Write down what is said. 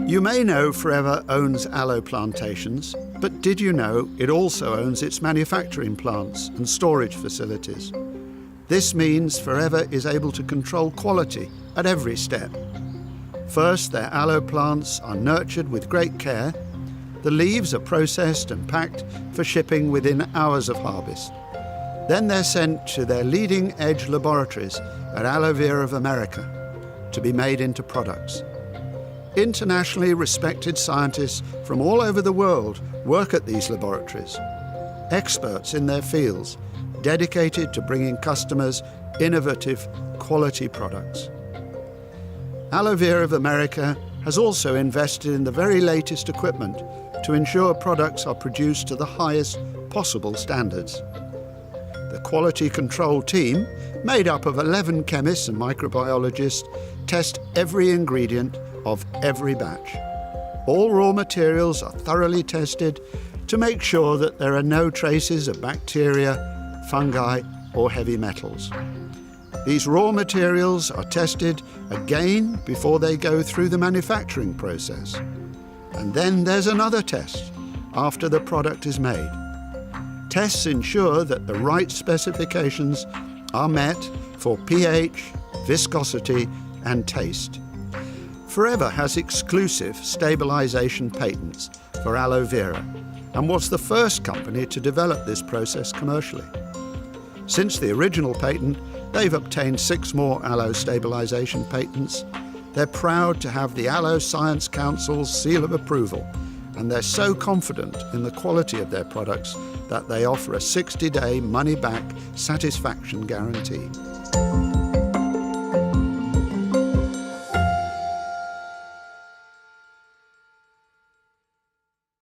You may know Forever owns aloe plantations, but did you know it also owns its manufacturing plants and storage facilities? This means Forever is able to control quality at every step. First, their aloe plants are nurtured with great care. The leaves are processed and packed for shipping within hours of harvest. Then they're sent to their leading-edge laboratories at Aloe Vera of America to be made into products. Internationally respected scientists from all over the world work at these laboratories, experts in their fields, dedicated to bringing customers innovative, quality products. Aloe Vera of America has also invested in the very latest equipment to ensure products are produced to the highest possible standards. The quality control team, made up of 11 chemists and microbiologists, test every ingredient of every batch. All raw materials are thoroughly tested to make sure that there are no traces of bacteria, fungi, or heavy metals. These raw materials are tested again before they go through the manufacturing process. And then there's another test after the product is made. Tests ensure that the right specifications are met for pH, viscosity, and taste. Forever has exclusive stabilization patents for aloe vera and was the first company to develop this process commercially. Since the original patent, they've obtained 6 more aloe stabilization patents. They're proud to have the Aloe Science Council's seal of approval, and they're so confident in the quality of their products that they offer a 60-day money-back satisfaction guarantee.